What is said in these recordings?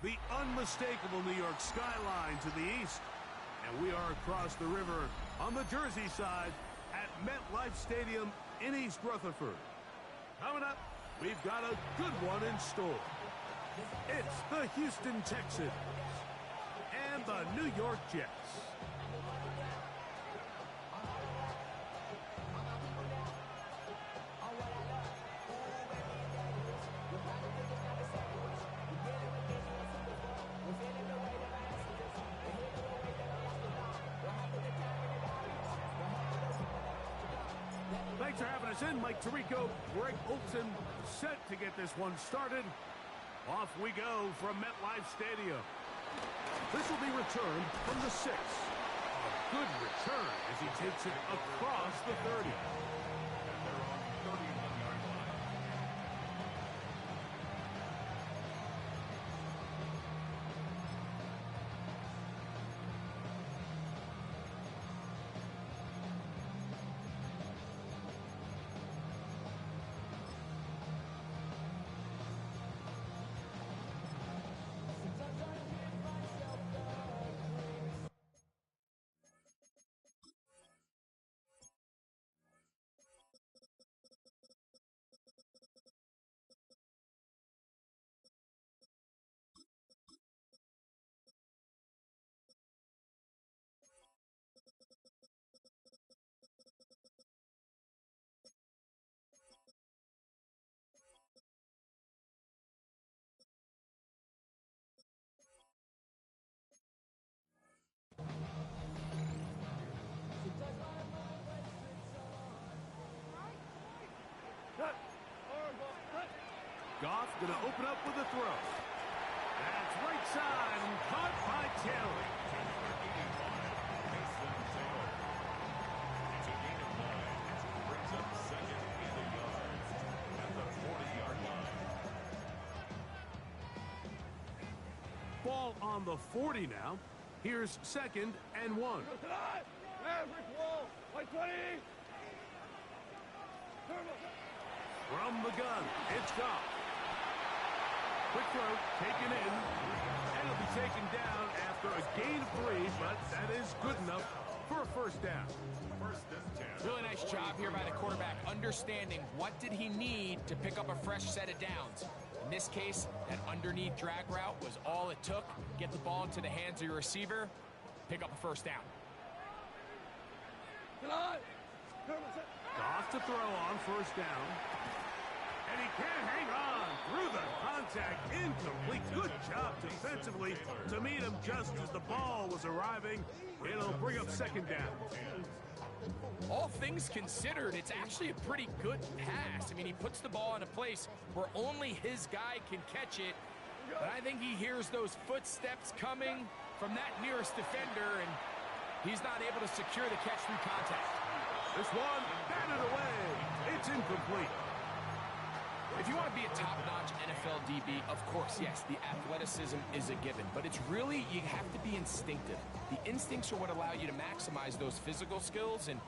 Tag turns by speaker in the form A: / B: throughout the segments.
A: The unmistakable New York skyline to the east. And we are across the river on the Jersey side at MetLife Stadium in East Rutherford. Coming up, we've got a good one in store. It's the Houston Texans and the New York Jets. Thanks for having us in. Mike Tirico, Greg Olson, set to get this one started. Off we go from MetLife Stadium. This will be returned from the 6. A good return as he takes it across the 30. Goff going to open up with a throw. That's right side and caught by Taylor.
B: It's a gain of 9. It brings up second in the yards at the 40-yard line.
A: Ball on the 40 now. Here's 2nd and 1.
C: Maverick wall, 120.
A: From the gun, it's Goff. Quick throw, taken in, and it'll be taken down after a gain of 3, but that is good enough for a first down.
B: First and 10.
D: Really nice job here by the quarterback, understanding what did he need to pick up a fresh set of downs. In this case, that underneath drag route was all it took. Get the ball into the hands of your receiver, pick up a first down.
A: Goff to throw on first down. And he can't hang on through the contact. Incomplete. Good job defensively to meet him just as the ball was arriving. It'll bring up 2nd down.
D: All things considered, it's actually a pretty good pass. I mean, he puts the ball in a place where only his guy can catch it. But I think he hears those footsteps coming from that nearest defender, and he's not able to secure the catch through contact.
A: This one, batted away. It's incomplete.
D: If you want to be a top-notch NFL DB, of course, yes, the athleticism is a given. But it's really, you have to be instinctive. The instincts are what allow you to maximize those physical skills, and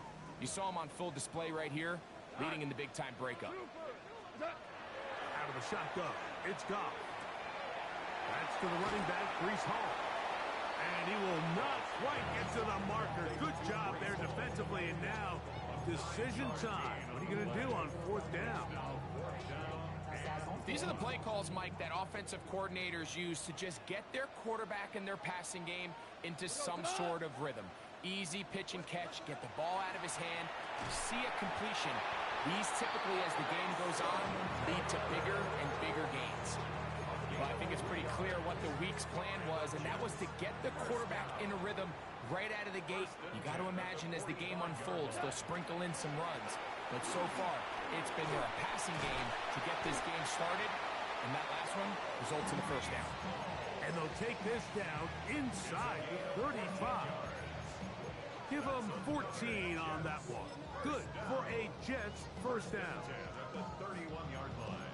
D: you saw him on full display right here, leading in the big-time breakup.
A: Out of the shotgun, it's Goff. That's to the running back, Breece Hall. And he will not quite get to the marker. Good job there defensively, and now decision time. What are you going to do on 4th down?
D: These are the play calls, Mike, that offensive coordinators use to just get their quarterback and their passing game into some sort of rhythm. Easy pitch and catch, get the ball out of his hand, you see a completion. These typically, as the game goes on, lead to bigger and bigger gains. But I think it's pretty clear what the week's plan was, and that was to get the quarterback in a rhythm right out of the gate. You got to imagine as the game unfolds, they'll sprinkle in some runs. But so far, it's been more a passing game to get this game started, and that last one results in a first down.
A: And they'll take this down inside the 35. Give them 14 on that one. Good for a Jets first down.
B: At the 31-yard line.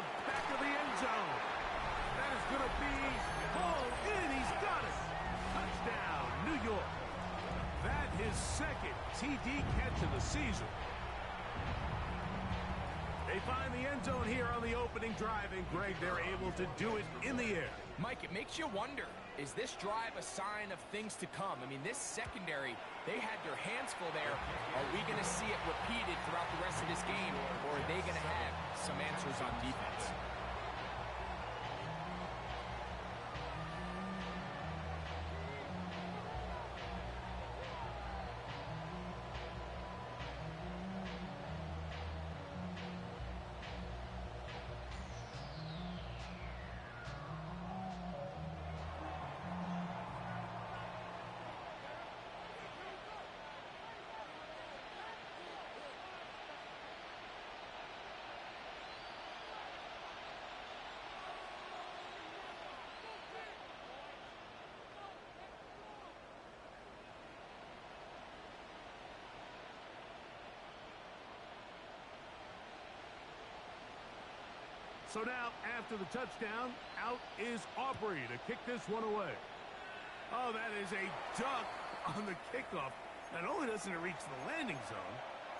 A: the back of the end zone. That is going to be pulled in. He's got it. Touchdown, New York. That his second TD catch of the season. They find the end zone here on the opening drive, and Greg, they're able to do it in the air.
D: Mike, it makes you wonder, is this drive a sign of things to come? I mean, this secondary, they had their hands full there. Are we going to see it repeated throughout the rest of this game, or are they going to have some answers on defense?
A: So now, after the touchdown, out is Aubrey to kick this one away. Oh, that is a duck on the kickoff. Not only doesn't it reach the landing zone,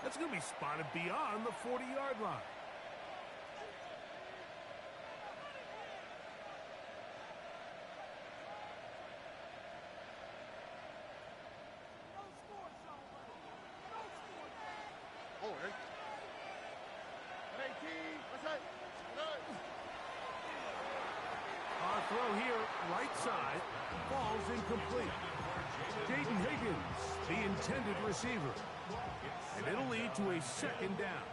A: that's going to be spotted beyond the 40-yard line. Our throw here, right side, falls incomplete. Jaden Higgins, the intended receiver. And it'll lead to a second down.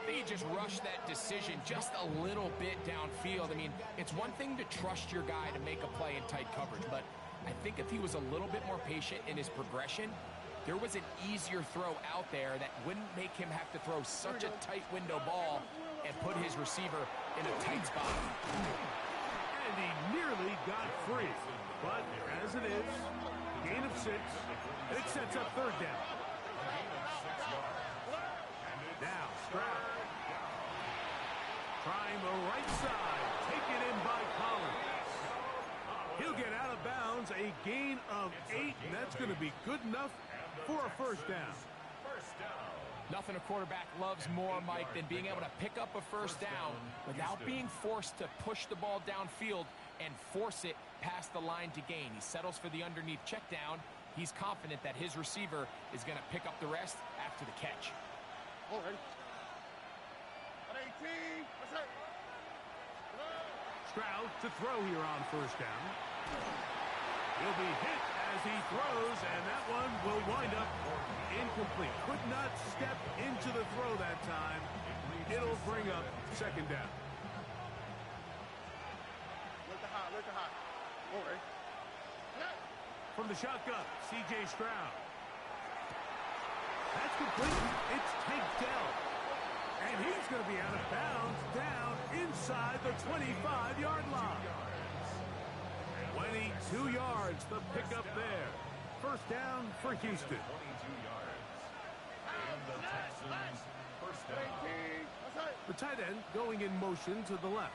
D: They just rushed that decision just a little bit downfield. I mean, it's one thing to trust your guy to make a play in tight coverage, but I think if he was a little bit more patient in his progression, there was an easier throw out there that wouldn't make him have to throw such a tight window ball and put his receiver in a tight spot.
A: And he nearly got free. But as it is, gain of 6, and it sets up third down. Now, Stroud. Trying the right side. Taken in by Collins. He'll get out of bounds. A gain of 8, and that's going to be good enough for a first down.
D: Nothing a quarterback loves more, Mike, than being able to pick up a first down without being forced to push the ball downfield and force it past the line to gain. He settles for the underneath check down. He's confident that his receiver is going to pick up the rest after the catch.
A: Stroud to throw here on first down. He'll be hit as he throws, and that one will wind up incomplete. Could not step into the throw that time. It'll bring up second down. From the shotgun, C.J. Stroud. That's complete. It's Tank Dell. And he's going to be out of bounds down inside the 25-yard line. 22 yards, the pickup there. First down for Houston.
B: 22 yards. And the Texans, first down.
A: The tight end going in motion to the left.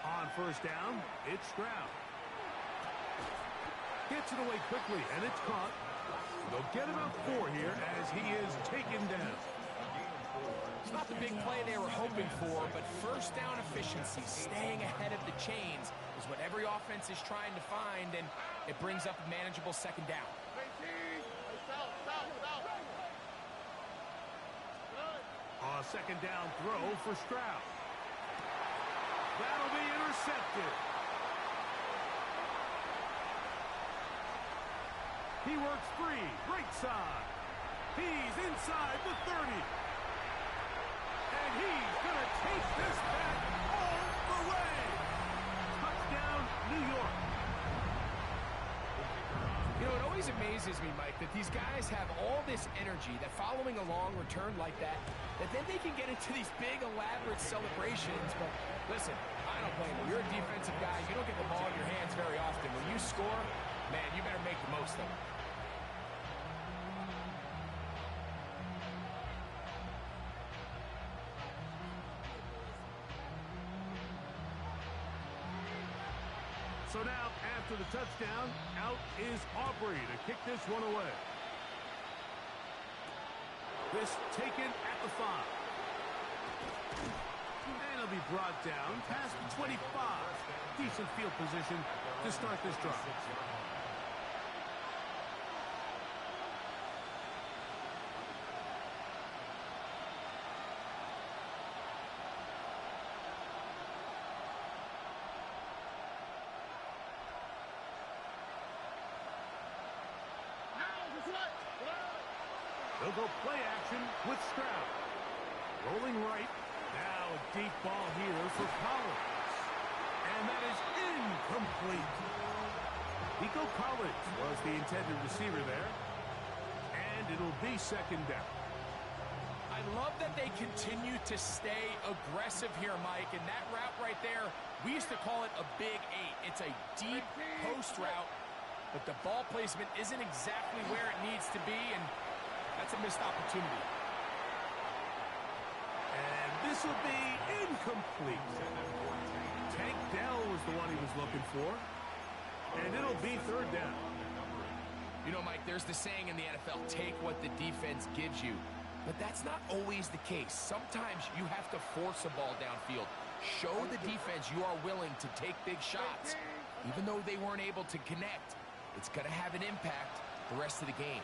A: On first down, it's Stroud. Gets it away quickly, and it's caught. They'll get about 4 here as he is taken down.
D: It's not the big play they were hoping for, but first down efficiency, staying ahead of the chains, is what every offense is trying to find, and it brings up a manageable second down.
A: A second down throw for Stroud. That'll be intercepted. He works free, right side. He's inside the 30. And he's going to take this back all the way. Touchdown, New York.
D: You know, it always amazes me, Mike, that these guys have all this energy, that following a long return like that then they can get into these big, elaborate celebrations. But listen, I don't blame you. You're a defensive guy. You don't get the ball in your hands very often. When you score, man, you better make the most of it.
A: So now, after the touchdown, out is Aubrey to kick this one away. This taken at the 5. And it'll be brought down past the 25. Decent field position to start this drive. They'll go play action with Stroud. Rolling right. Now a deep ball here for Collins. And that is incomplete. Nico Collins was the intended receiver there. And it'll be second down.
D: I love that they continue to stay aggressive here, Mike. And that route right there, we used to call it a big 8. It's a deep post route, but the ball placement isn't exactly where it needs to be, and that's a missed opportunity.
A: And this will be incomplete. Tank Dell was the one he was looking for. And it'll be third down.
D: You know, Mike, there's the saying in the NFL, take what the defense gives you. But that's not always the case. Sometimes you have to force a ball downfield. Show the defense you are willing to take big shots. Even though they weren't able to connect, it's going to have an impact the rest of the game.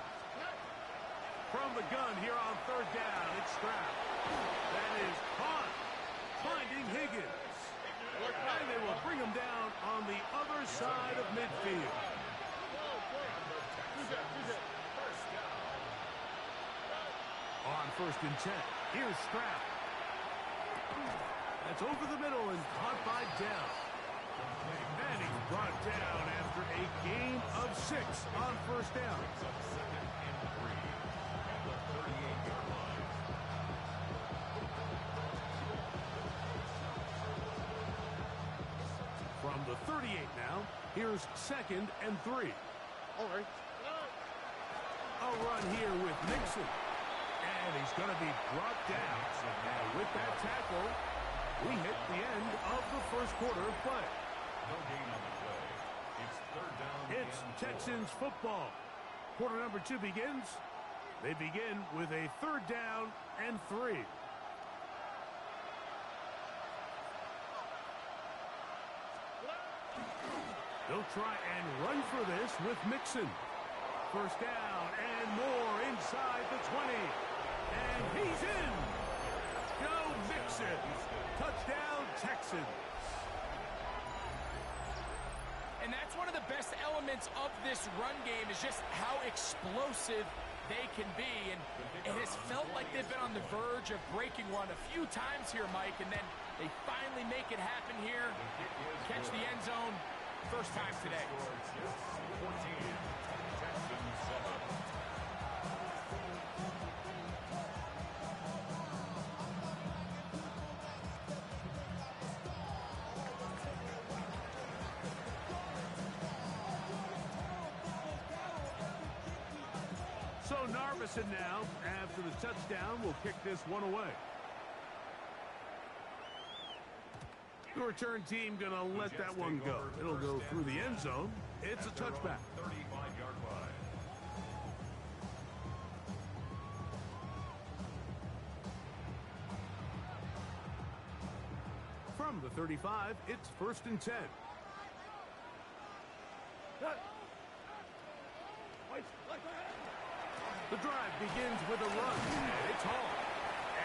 A: From the gun here on third down, it's Stroud. That is caught, finding Higgins. And they will bring him down on the other side of midfield. On first and 10, here's Stroud. That's over the middle and caught by Dell. And he's brought down after a gain of 6 on first down. From the 38 now, here's second and 3.
C: All right.
A: A run here with Nixon. And he's going to be brought down. And with that tackle, we hit the end of the first quarter of play.
B: No gain on the play. It's third down.
A: It's Texans football. Quarter number 2 begins. They begin with a third down and 3. They'll try and run for this with Mixon. First down and more inside the 20. And he's in. Go Mixon. Touchdown Texans.
D: And that's one of the best elements of this run game is just how explosive they can be. And it has felt like they've been on the verge of breaking one a few times here, Mike, and then they finally make it happen here. Catch the end zone. First time today.
B: 14, Texans 7.
A: So Narvison now, after the touchdown, will kick this one away. The return team going to let that one go. It'll go through the end zone. It's a touchback.
B: 35-yard line.
A: From the 35, it's first and 10. The drive begins with a run. It's Hall.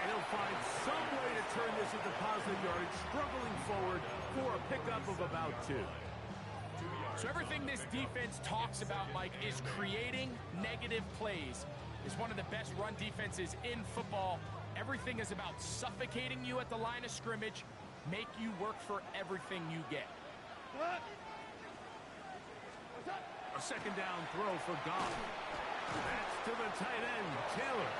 A: And he'll find some way to turn this into positive yardage, struggling forward for a pickup of about 2.
D: So everything this defense talks about, Mike, is creating negative plays. It's one of the best run defenses in football. Everything is about suffocating you at the line of scrimmage, make you work for everything you get.
A: A second down throw for Goff. That's to the tight end, Taylor.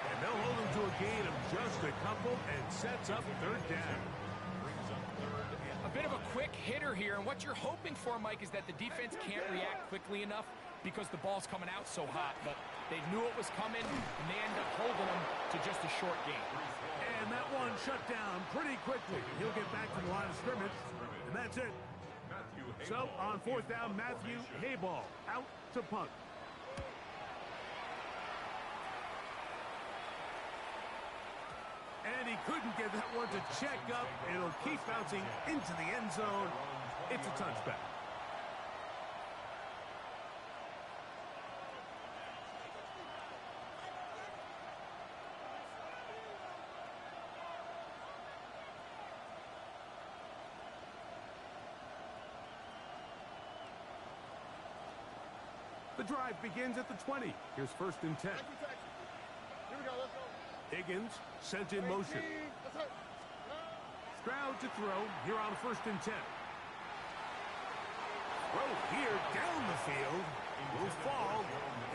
A: And they'll hold him to a gain of just a couple and sets up third down.
D: A bit of a quick hitter here, and what you're hoping for, Mike, is that the defense can't react quickly enough because the ball's coming out so hot, but they knew it was coming, and they end up holding them to just a short gain.
A: And that one shut down pretty quickly. He'll get back to the line of scrimmage, and that's it.
B: Matthew
A: So on fourth down, Matthew Hayball out to punt. And he couldn't get that one to check up. It'll keep bouncing into the end zone. It's a touchback. The drive begins at the 20. Here's first and 10.
C: Here we go, let's go.
A: Higgins sent in motion. Stroud to throw here on first and 10. Throw here down the field. Will fall.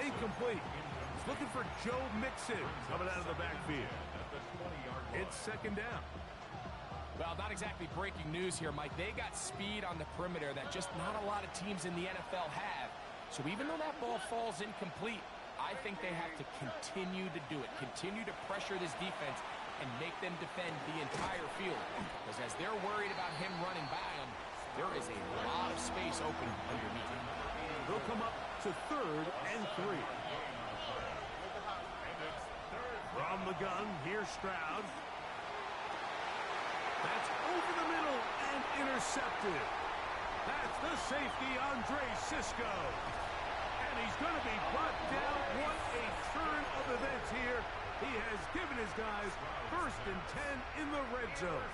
A: Incomplete. He's looking for Joe Mixon coming out of the backfield. It's second down.
D: Well, not exactly breaking news here, Mike. They got speed on the perimeter that just not a lot of teams in the NFL have. So even though that ball falls incomplete, I think they have to continue to do it. Continue to pressure this defense and make them defend the entire field. Because as they're worried about him running by them, there is a lot of space open underneath him.
A: They'll come up to third and 3. From the gun, here's Stroud. That's over the middle and intercepted. That's the safety, Andre Cisco. And he's going to be brought down. What a turn of events here. He has given his guys first and 10 in the red zone.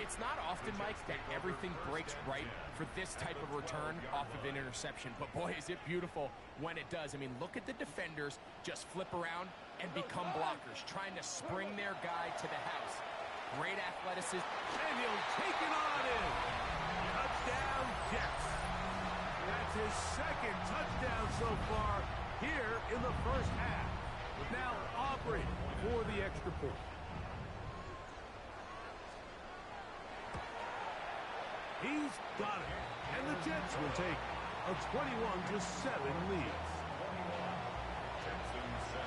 D: It's not often, Mike, that everything breaks right for this type of return off of an interception. But, boy, is it beautiful when it does. I mean, look at the defenders just flip around and become blockers, trying to spring their guy to the house. Great athleticism.
A: And he'll take it on in. Touchdown, Jets. That's his second touchdown so far here in the first half. Now Aubrey for the extra point. He's got it. And the Jets will take a 21-7 lead.
B: Texans 7.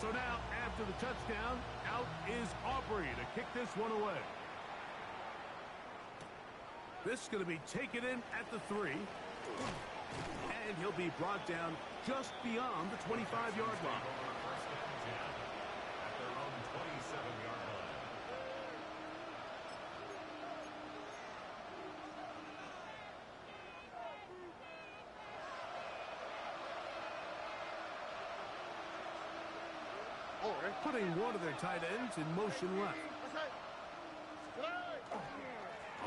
A: So now, after the touchdown, out is Aubrey to kick this one away. This is going to be taken in at the 3. And he'll be brought down just beyond the 25-yard line.
B: First and 10 at their own 27-yard line.
A: Putting one of their tight ends in motion left.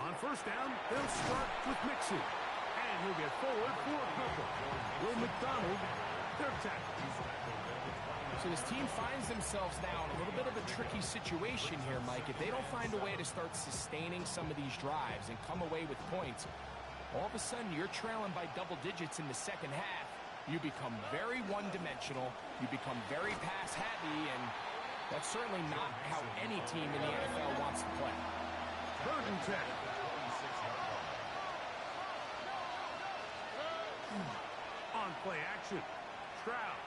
A: On first down, they'll start with Mixon. And he'll get forward for a couple. Will McDonald, their tackle.
D: So this team finds themselves now in a little bit of a tricky situation here, Mike. If they don't find a way to start sustaining some of these drives and come away with points, all of a sudden you're trailing by double digits in the second half. You become very one-dimensional. You become very pass-heavy, and that's certainly not how any team in the NFL wants to play.
A: Third and 10. On play action, Stroud.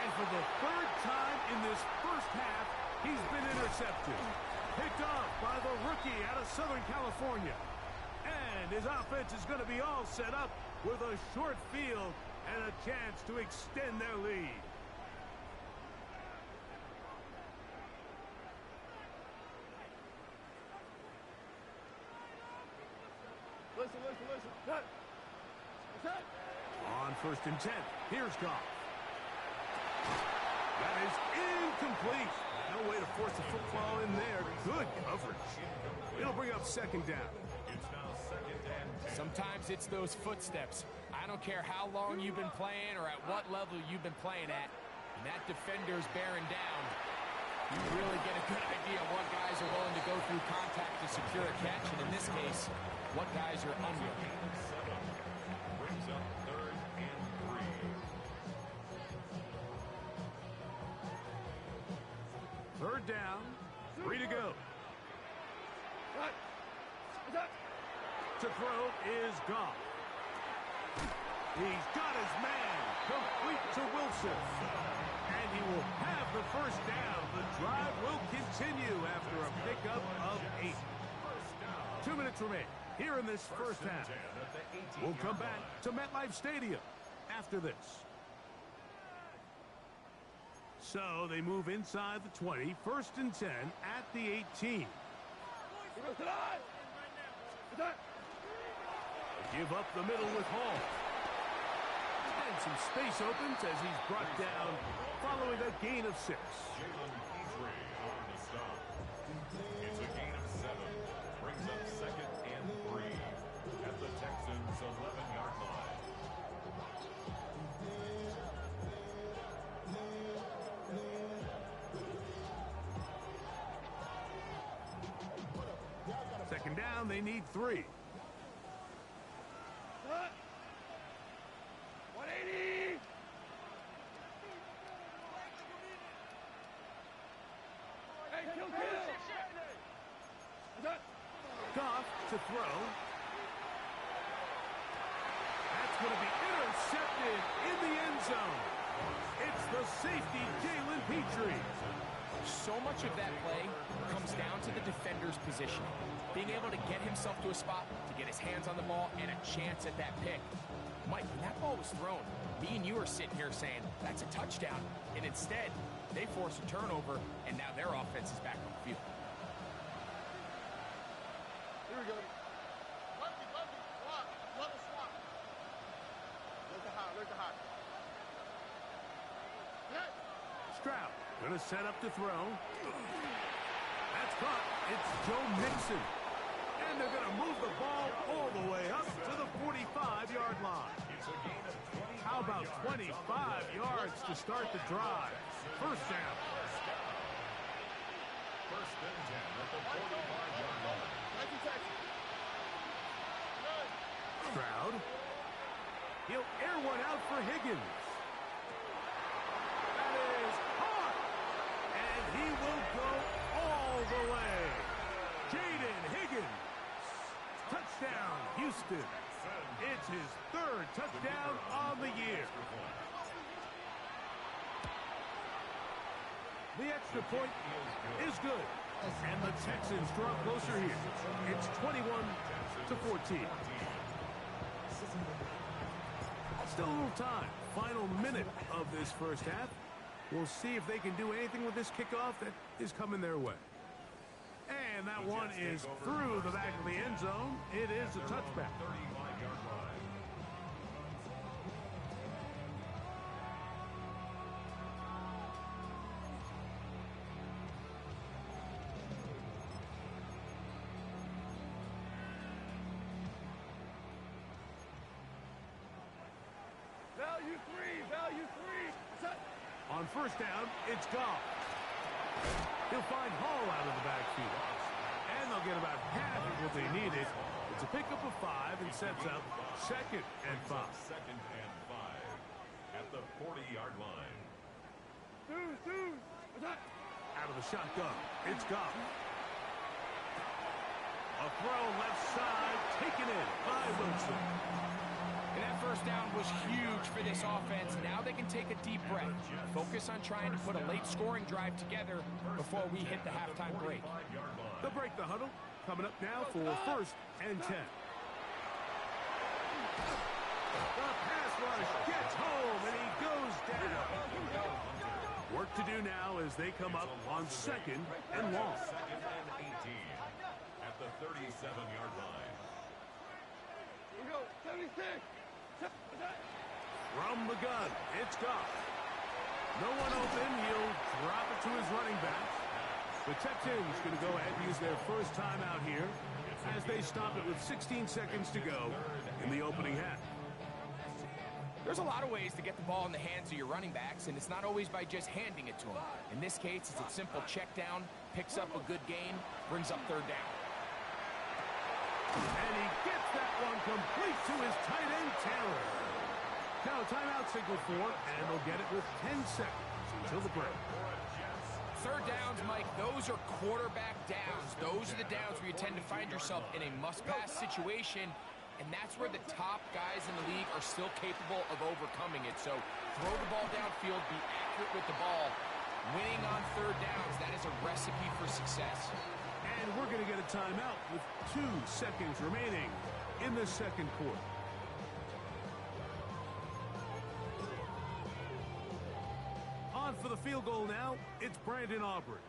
A: And for the third time in this first half, he's been intercepted. Picked off by the rookie out of Southern California. And his offense is going to be all set up with a short field and a chance to extend their lead.
C: Listen. Cut.
A: On first and 10, here's Goff. That is incomplete. No way to force the football in there. Good coverage. It'll bring up second down.
B: It's now second and 10.
D: Sometimes it's those footsteps. I don't care how long you've been playing or at what level you've been playing at. And that defender's bearing down. You really get a good idea of what guys are willing to go through contact to secure a catch. And in this case, what guys are under.
B: Brings up third and 3.
A: Third down, 3 to go. To throw is Goff. He's got his man, complete to Wilson. And he will have the first down. The drive will continue after a pickup of 8. 2 minutes remain here in this first half. We'll come back to MetLife Stadium after this. So they move inside the 20. 1st and 10 at the 18. Give up the middle with Hall. And some space opens as he's brought down following a gain of 6.
B: It's a gain of 7. Brings up 2nd and 3 at the Texans' 11-yard line.
A: Second down, they need 3.
C: 180! Hey, kill!
A: Goff to throw. That's going to be intercepted in the end zone. It's the safety, Jalen Petrie.
D: So much of that play comes down to the defender's position. Being able to get himself to a spot, to get his hands on the ball, and a chance at that pick. Mike, when that ball was thrown, me and you are sitting here saying, that's a touchdown. And instead, they force a turnover, and now their offense is back on the field.
C: Here we go. Lefty, swap. Level swap. Look the hot.
A: Stroud going to set up to throw. That's caught. It's Joe Mixon. And they're going to move the ball all the way up to the 45-yard line. How about 25 yards to start the drive? First down.
B: 1st and 10 at the 45-yard line.
A: Stroud. He'll air one out for Higgins. That is caught. And he will go all the way. Jaden Higgins. Touchdown, Houston. It's his 3rd touchdown on the year. The extra point is good. And the Texans draw closer here. It's 21-14. Still a little time. Final minute of this first half. We'll see if they can do anything with this kickoff that is coming their way. And that one is through the back of the end zone. It is a touchback.
B: 35-yard line.
C: Value three.
A: On first down, it's Goff. He'll find Hall out of the backfield. And they'll get about half of what they needed. It's a pickup of 5 and sets up 2nd and 5.
B: 2nd and 5 at the 40-yard line.
C: Dude.
A: Out of the shotgun, it's Goff. A throw left side, taken in by Wilson.
D: And that first down was huge for this offense. Now they can take a deep breath. Focus on trying to put a late scoring drive together before we hit the halftime break.
A: They'll break the huddle. Coming up now for 1st and 10. The pass rush gets home and he goes down. Work to do now as they come up on 2nd and long.
B: 2nd and 18 at the 37-yard line.
C: Here we go. 76.
A: From the gun, it's Goff. No one open. He'll drop it to his running back. The Texans going to go ahead and use their first time out here as they stop it with 16 seconds to go in the opening half.
D: There's a lot of ways to get the ball in the hands of your running backs, and it's not always by just handing it to them. In this case, it's a simple check down, picks up a good gain, brings up 3rd down.
A: And he gets that one complete to his tight end, Taylor. Now a timeout signal for, and they'll get it with 10 seconds until the break.
D: 3rd downs, Mike, those are quarterback downs. Those are the downs where you tend to find yourself in a must-pass situation, and that's where the top guys in the league are still capable of overcoming it. So throw the ball downfield, be accurate with the ball. Winning on third downs, that is a recipe for success.
A: And we're going to get a timeout with 2 seconds remaining in the second quarter. On for the field goal now, it's Brandon Aubrey.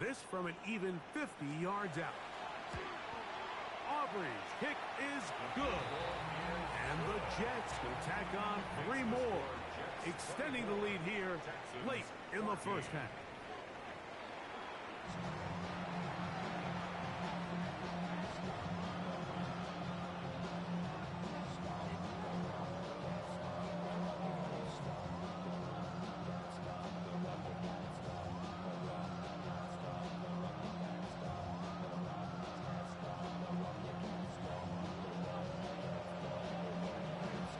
A: This from an even 50 yards out. Aubrey's kick is good. And the Jets will tack on 3 more, extending the lead here late in the first half.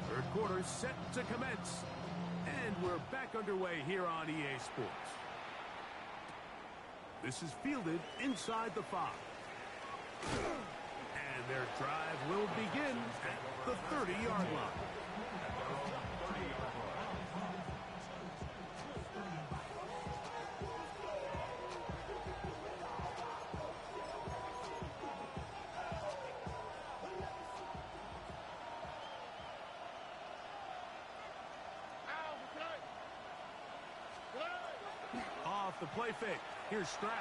A: Third quarter set to commence. And we're back underway here on EA Sports. This is fielded inside the 5. And their drive will begin at the 30-yard line. Off the play fake. Here's Stroud.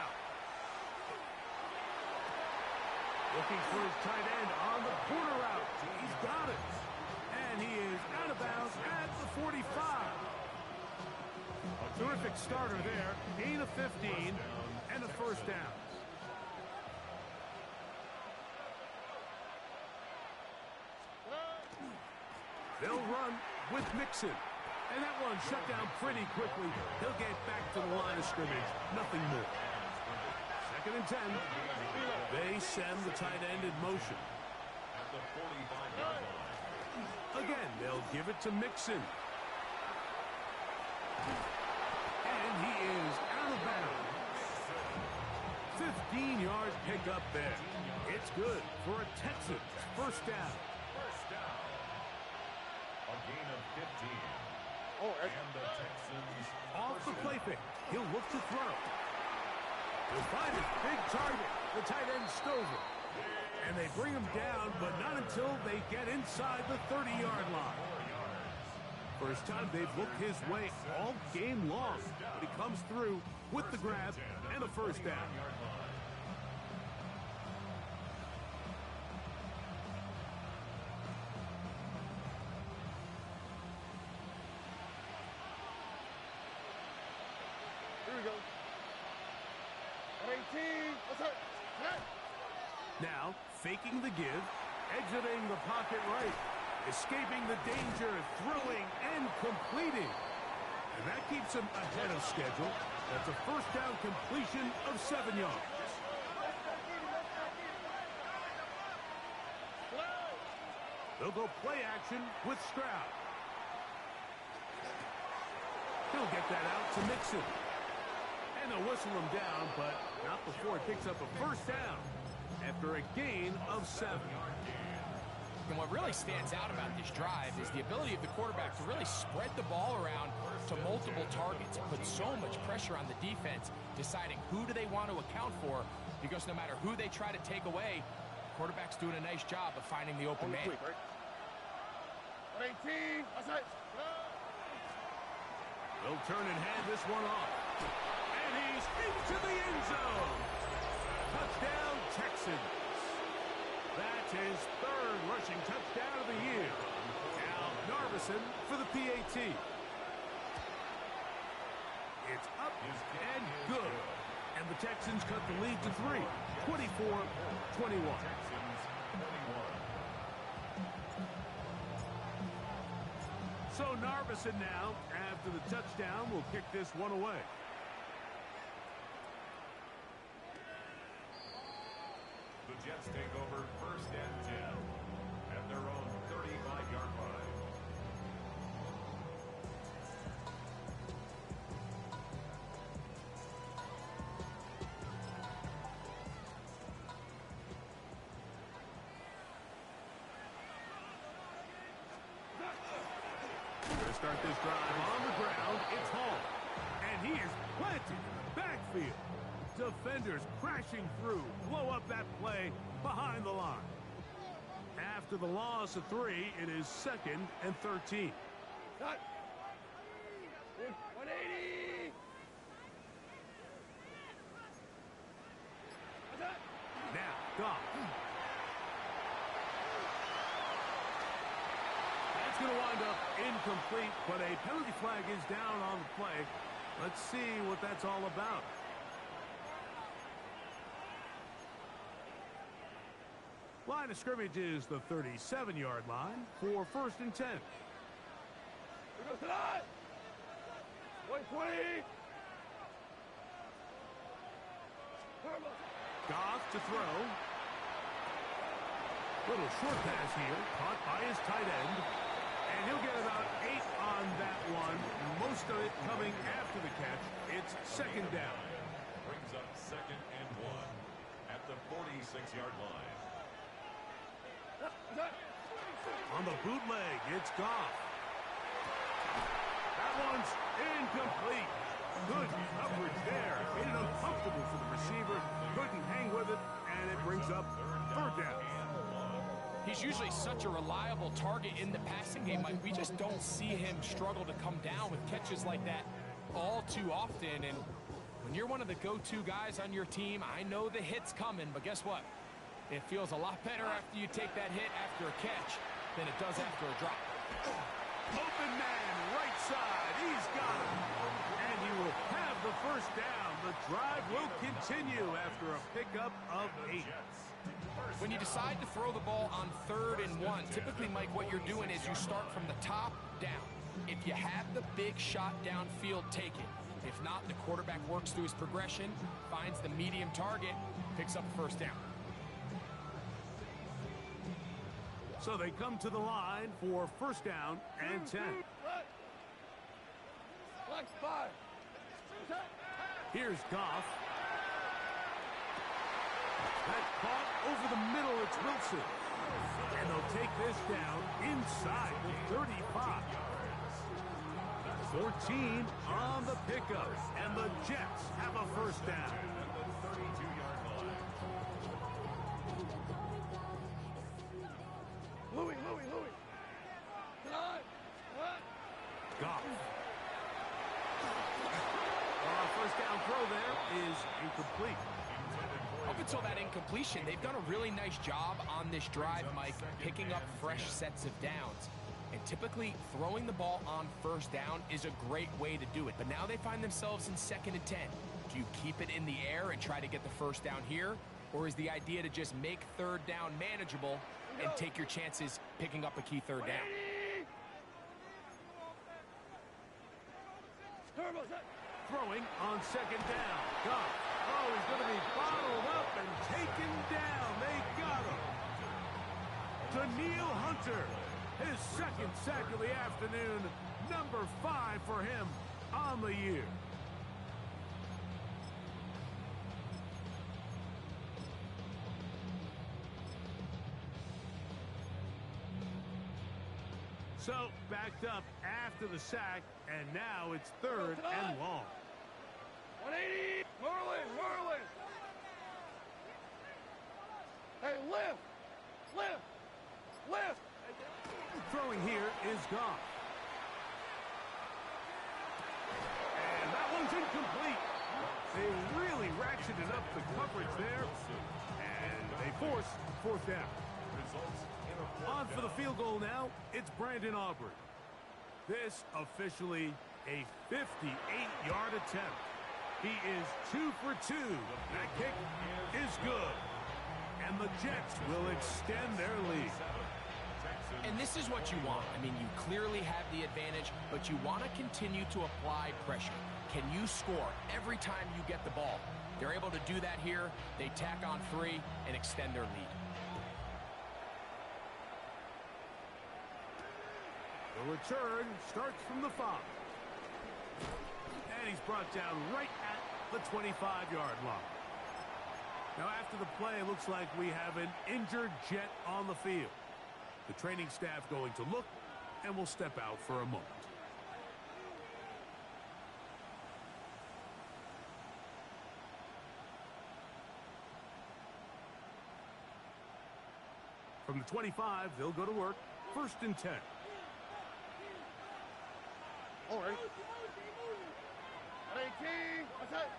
A: Looking for his tight end on the corner route. He's got it. And he is out of bounds at the 45. A terrific starter there. Gain of 15 and a first down. They'll run with Mixon. And that one shut down pretty quickly. He'll get back to the line of scrimmage. Nothing more. 2nd and 10. They send the tight end in motion. Again, they'll give it to Mixon. And he is out of bounds. 15-yard pickup there. It's good for a Texans first down.
B: A gain of 15. And the Texans
A: Off the play fake. He'll look to throw. He'll find his big target. The tight end Stover. And they bring him down, but not until they get inside the 30-yard line. First time they've looked his way all game long. But he comes through with the grab and a first down. Now, faking the give, exiting the pocket right, escaping the danger, throwing, and completing. And that keeps him ahead of schedule. That's a first down completion of 7 yards. They'll go play action with Stroud. He'll get that out to Mixon. And they'll whistle him down, but not before he picks up a first down after a gain of 7.
D: And what really stands out about this drive is the ability of the quarterback to really spread the ball around to multiple targets, put so much pressure on the defense, deciding who do they want to account for, because no matter who they try to take away, the quarterback's doing a nice job of finding the open man.
C: 18,
A: They'll turn and hand this one off. And he's into the end zone. Touchdown, Texans. That's his 3rd rushing touchdown of the year. Now, Narvison for the PAT. It's up and good. And the Texans cut the lead to 3, 24-21. So Narvison now, after the touchdown, will kick this one away.
B: The Jets take over 1st and 10 at their own 35-yard line.
A: We're going to start this drive on the ground. It's Hall. And he is planted in the backfield. Defenders crashing through. Blow up that play behind the line. After the loss of 3, it is 2nd and 13.
C: Cut. 180.
A: Now, Goff. That's going to wind up incomplete, but a penalty flag is down on the play. Let's see what that's all about. Line of scrimmage is the 37-yard line for 1st and 10.
C: Here goes tonight. 120.
A: Goff to throw. Little short pass here, caught by his tight end. And he'll get about 8 on that one. Most of it coming after the catch. It's 2nd down.
B: Brings up 2nd and 1 at the 46-yard line.
A: On the bootleg, it's Goff. That one's incomplete. Good coverage there. Made it uncomfortable for the receiver. Couldn't hang with it, and it brings up 3rd down.
D: He's usually such a reliable target in the passing game. Like, we just don't see him struggle to come down with catches like that all too often. And when you're one of the go-to guys on your team, I know the hit's coming, but guess what? It feels a lot better after you take that hit after a catch than it does after a drop.
A: Open man, right side. He's got him. And he will have the 1st down. The drive will continue after a pickup of 8.
D: When you decide to throw the ball on 3rd and 1, typically, Mike, what you're doing is you start from the top down. If you have the big shot downfield, take it. If not, the quarterback works through his progression, finds the medium target, picks up the 1st down.
A: So they come to the line for 1st down and 10.
C: Flex 5.
A: Here's Goff. That caught over the middle. It's Wilson. And they'll take this down inside the 35. 14 on the pickup. And the Jets have a 1st down.
C: Louis. Tonight.
A: Goff. 1st down throw there is incomplete.
D: Up until that incompletion, they've done a really nice job on this drive, Mike, picking up fresh sets of downs. And typically, throwing the ball on 1st down is a great way to do it. But now they find themselves in 2nd and 10. Do you keep it in the air and try to get the 1st down here? Or is the idea to just make 3rd down manageable and take your chances picking up a key 3rd down?
A: Throwing on 2nd down. Goff. Oh, he's going to be bottled up and taken down. They got him. Danielle Hunter, his 2nd sack of the afternoon. Number 5 for him on the year. So, backed up after the sack, and now it's 3rd and long.
C: 180. Merlin. Hey, lift.
A: Throwing here is Goff. And that one's incomplete. They really ratcheted up the coverage there, and they force 4th down. On for the field goal now, it's Brandon Aubrey. This officially a 58-yard attempt. He is 2 for 2. That kick is good. And the Jets will extend their lead.
D: And this is what you want. I mean, you clearly have the advantage, but you want to continue to apply pressure. Can you score every time you get the ball? They're able to do that here. They tack on 3 and extend their lead.
A: The return starts from the 5. And he's brought down right at the 25-yard line. Now, after the play, it looks like we have an injured Jet on the field. The training staff going to look and will step out for a moment. From the 25, they'll go to work. 1st and 10.
C: All right. 18. What's that?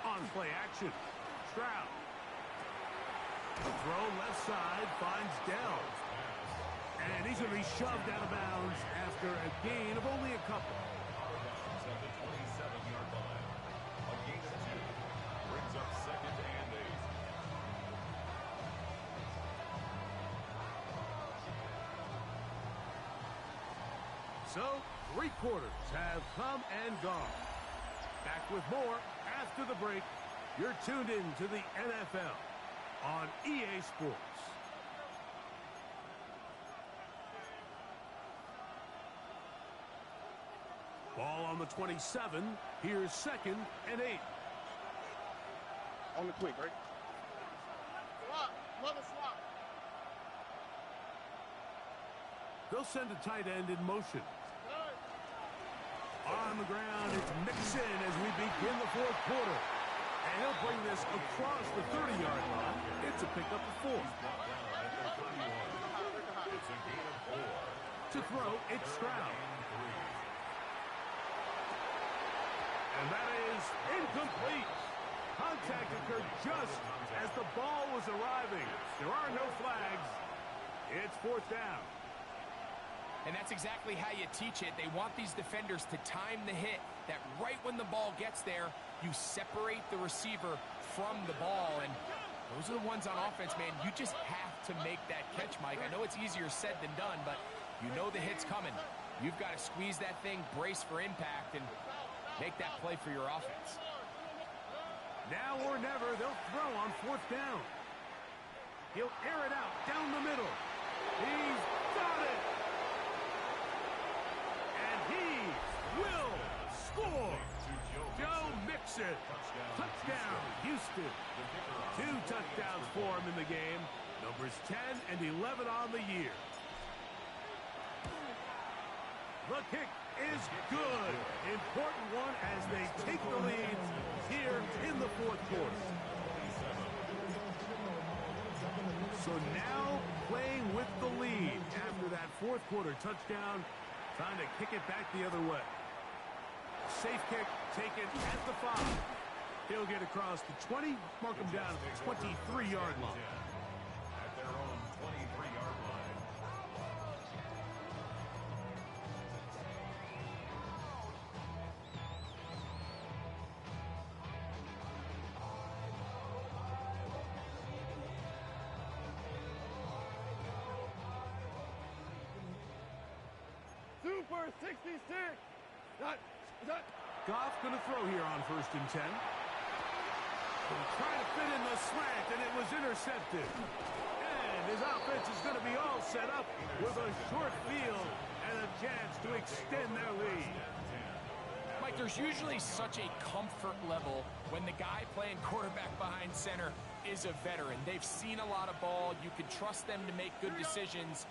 A: On play action. Stroud. The throw left side finds Dell. And he's going to be shoved out of bounds after a gain of only a couple.
B: At the 27-yard line. A gain of 2. Brings up 2nd and 8.
A: So, 3 quarters have come and gone. Back with more after the break. You're tuned in to the NFL on EA Sports. Ball on the 27. Here's 2nd and 8.
C: On the quick, right? Swap. Level swap.
A: They'll send a tight end in motion.
C: Good.
A: On the ground, it's Mixon as we begin the 4th quarter. And he'll bring this across the 30-yard line. It's a pickup of 4.
B: It's a gain of 4.
A: To throw, it's Stroud. And that is incomplete. Contact occurred just as the ball was arriving. There are no flags. It's 4th down.
D: And that's exactly how you teach it. They want these defenders to time the hit, that right when the ball gets there, you separate the receiver from the ball. And those are the ones on offense, man. You just have to make that catch, Mike. I know it's easier said than done, but you know the hit's coming. You've got to squeeze that thing, brace for impact, and make that play for your offense.
A: Now or never, they'll throw on 4th down. He'll air it out down the middle. He's got it. And he will score. Joe Mixon. Touchdown, Houston. 2 touchdowns for him in the game. Numbers 10 and 11 on the year. The kick is good. Important one as they take the lead here in the 4th quarter. So now playing with the lead after that 4th quarter touchdown, trying to kick it back the other way. Safe kick taken at the 5. He'll get across the 20, mark him down at the 23-yard line.
B: At their own 23-yard line.
C: Super 66. That.
A: Goff going to throw here on 1st and 10. Trying to fit in the slant, and it was intercepted. And his offense is going to be all set up with a short field and a chance to extend their lead.
D: Mike, there's usually such a comfort level when the guy playing quarterback behind center is a veteran. They've seen a lot of ball. You can trust them to make good decisions.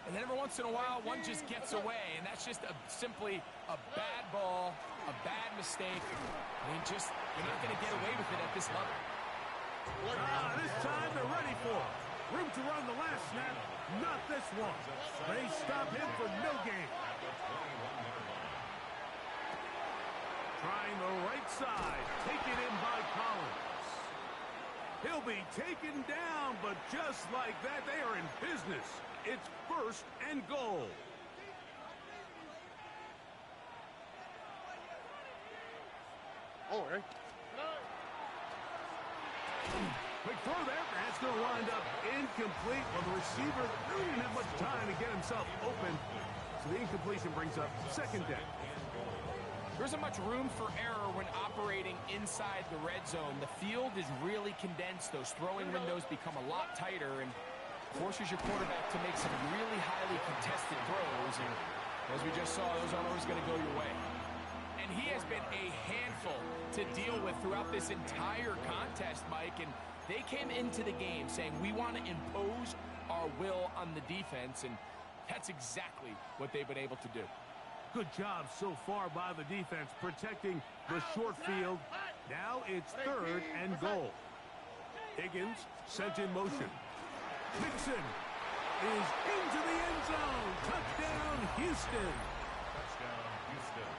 D: And then every once in a while, one just gets away, and that's just simply a bad ball, a bad mistake. I mean, you're not going to get away with it at this level.
A: This time they're ready for it. Room to run the last snap, not this one. They stop him for no gain. Trying the right side, taken in by Collins. He'll be taken down, but just like that, they are in business. It's 1st and goal.
C: All right.
A: Quick throw there. That's going to wind up incomplete. Well, the receiver didn't have much time to get himself open. So the incompletion brings up 2nd down.
D: There isn't much room for error when operating inside the red zone. The field is really condensed. Those throwing windows become a lot tighter and forces your quarterback to make some really highly contested throws. And as we just saw, those aren't always going to go your way. And he has been a handful to deal with throughout this entire contest, Mike. And they came into the game saying, we want to impose our will on the defense. And That's exactly what they've been able to do.
A: Good job so far by the defense protecting the short field. Now it's 3rd and goal. Higgins sent in motion. Mixon is into the end zone. Touchdown, Houston.
B: Touchdown, Houston.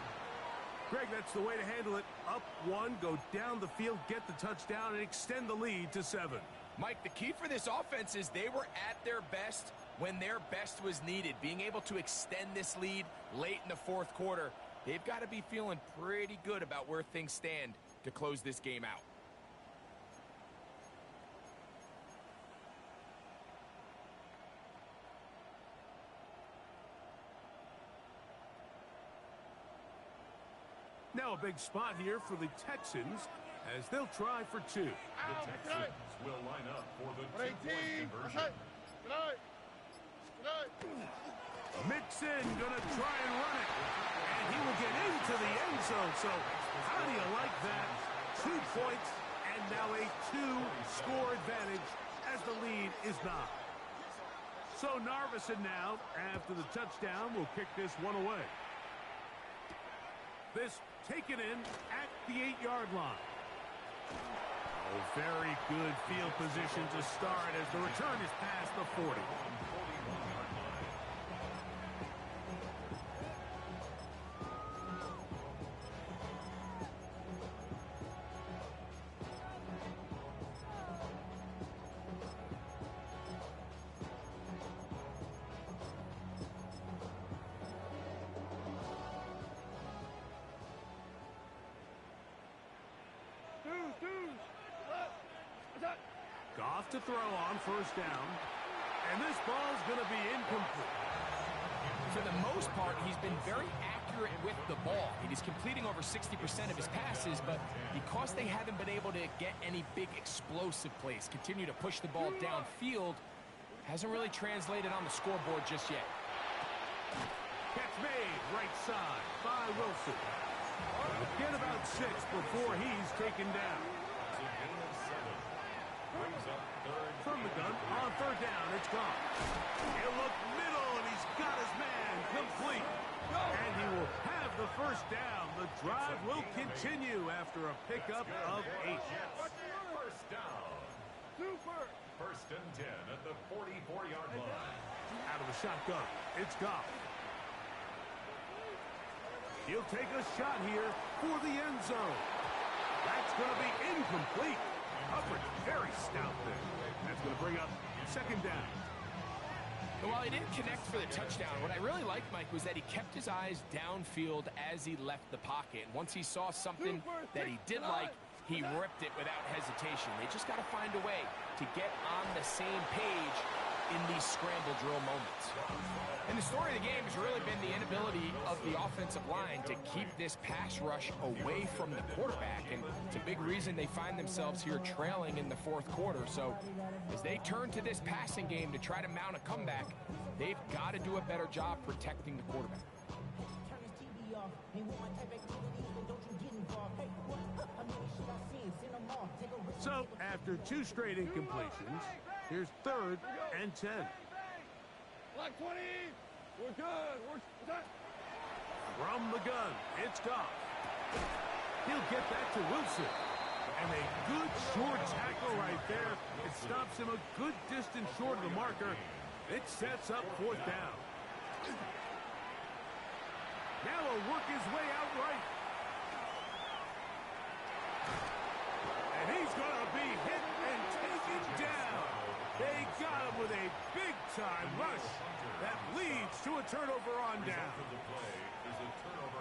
A: Greg, that's the way to handle it. Up 1, go down the field, get the touchdown, and extend the lead to 7.
D: Mike, the key for this offense is they were at their best when their best was needed. Being able to extend this lead late in the 4th quarter, they've got to be feeling pretty good about where things stand to close this game out.
A: Now a big spot here for the Texans as they'll try for 2.
B: The Texans will line up for the 2-point conversion.
A: Mixon gonna try and run it, and he will get into the end zone. So how do you like that? 2 points and now a 2-score advantage as the lead is 9. So Narveson now, after the touchdown, will kick this one away. This taken in at the 8-yard line. Oh, very good field position to start as the return is past the 40. Goff to throw on 1st down. And this ball's going to be incomplete.
D: For the most part, he's been very accurate with the ball. He's completing over 60% of his passes, but because they haven't been able to get any big explosive plays, continue to push the ball downfield, hasn't really translated on the scoreboard just yet.
A: Catch made right side by Wilson. Get about 6 before he's taken down. From the gun, on 3rd down, it's gone. He'll look middle, and he's got his man complete. And he will have the 1st down. The drive will continue after a pickup of 8.
B: 1st down. 1st and 10 at the 44-yard line.
A: Out of the shotgun, it's Goff. He'll take a shot here for the end zone. That's going to be incomplete. Coverage very stout there. That's going to bring up 2nd down.
D: But while he didn't connect for the touchdown, what I really liked, Mike, was that he kept his eyes downfield as he left the pocket. And once he saw something that he did like, he ripped it without hesitation. They just got to find a way to get on the same page in these scramble drill moments. And the story of the game has really been the inability of the offensive line to keep this pass rush away from the quarterback. And it's a big reason they find themselves here trailing in the 4th quarter. So as they turn to this passing game to try to mount a comeback, they've got to do a better job protecting the quarterback.
A: So after 2 straight incompletions, here's 3rd and 10.
C: Block 20. We're good. We're done.
A: From the gun, it's Goff. He'll get that to Wilson. And a good short tackle right there. It stops him a good distance short of the marker. It sets up 4th down. Now he'll work his way out right. And he's going to be hit and taken down. They got him with a big-time rush that leads to a turnover on down.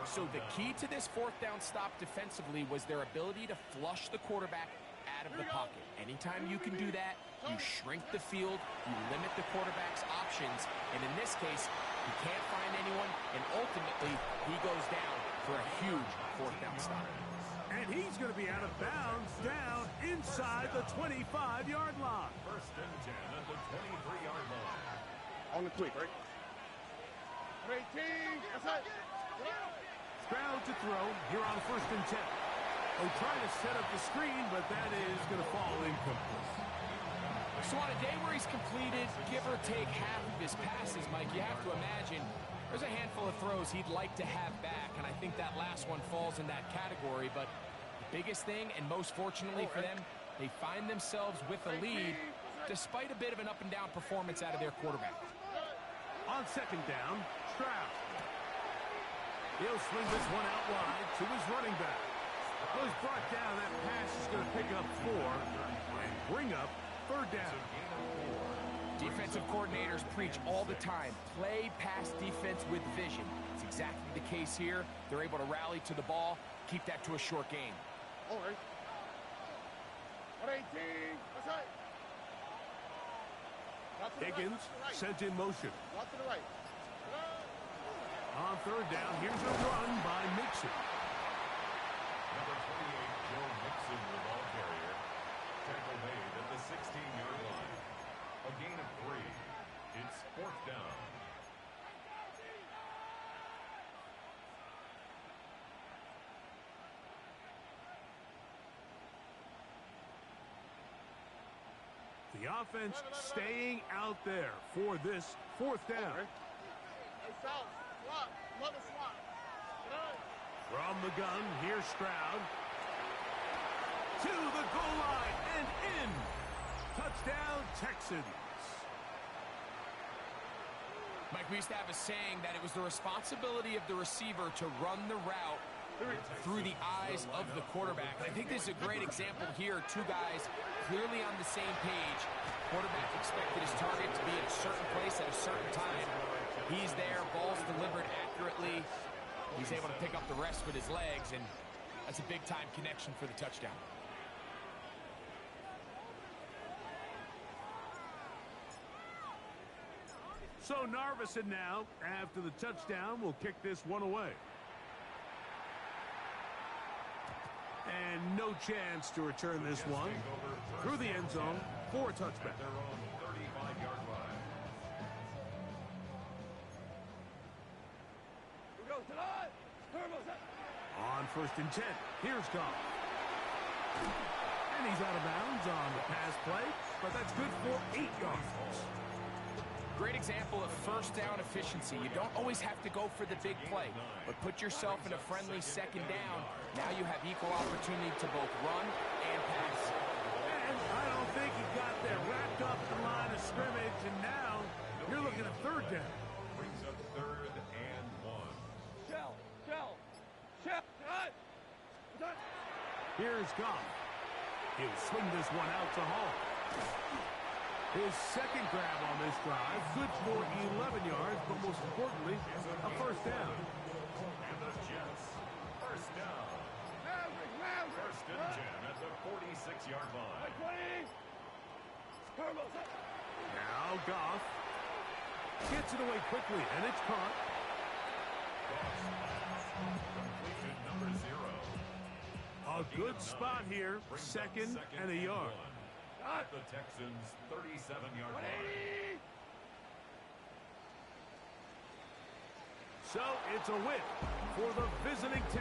D: So the key to this 4th down stop defensively was their ability to flush the quarterback out of the pocket. Anytime you can do that, you shrink the field, you limit the quarterback's options, and in this case, he can't find anyone, and ultimately, he goes down for a huge 4th down stop.
A: And he's going to be out of bounds down inside the 25-yard line.
B: 1st and 10 at the 23-yard line.
C: On the quick, right? 18. That's it.
A: Stroud to throw here on 1st and 10. Oh, trying to set up the screen, but that is going to fall incomplete.
D: So on a day where he's completed, give or take half of his passes, Mike, you have to imagine there's a handful of throws he'd like to have back, and I think that last one falls in that category. But the biggest thing, and most fortunately for them, they find themselves with a lead despite a bit of an up-and-down performance out of their quarterback.
A: On second down, Stroud. He'll swing this one out wide to his running back. Well, he's brought down. That pass is going to pick up 4 and bring up third down.
D: Defensive coordinators preach all the time, play pass defense with vision. It's exactly the case here. They're able to rally to the ball, keep that to a short game.
C: All right. 118. That's right.
A: Higgins sent in motion.
C: Not to the right.
A: On third down, here's a run by Mixon.
B: Number 28, Joe Mixon, the ball carrier. Tackle made at the 16-yard line. A gain of 3. It's fourth down.
A: The offense staying out there for this fourth down.
C: Hey, South. Swap. Love a swap.
A: From the gun, here's Stroud. To the goal line and in. Touchdown, Texans.
D: Mike, we used to have a saying that it was the responsibility of the receiver to run the route through the eyes of the quarterback. And I think this is a great example here. Two guys clearly on the same page. Quarterback expected his target to be at a certain place at a certain time. He's there, ball's delivered accurately. He's able to pick up the rest with his legs, and that's a big-time connection for the touchdown.
A: So Narveson now, after the touchdown, will kick this one away. And no chance to return this one through the end zone for a touchback.
B: Their own 35-yard line.
A: On first and 10, here's Goff. And he's out of bounds on the pass play, but that's good for 8 yards.
D: Great example of first down efficiency. You don't always have to go for the big play, but put yourself in a friendly second down. Now you have equal opportunity to both run and pass.
A: And I don't think he got there wrapped up at the line of scrimmage, and now you're looking at third down.
B: Brings up third and 1.
A: Here's Goff. He'll swing this one out to Hall. His second grab on this drive, good for 11 yards, but most importantly, a first down.
B: And the Jets, first down. First and 10 at the 46-yard line.
A: Now Goff gets it away quickly, and it's caught.
B: Completed number 0.
A: A good spot here, second and a yard.
B: At the Texans' 37-yard line.
A: So it's a win for the visiting Texans.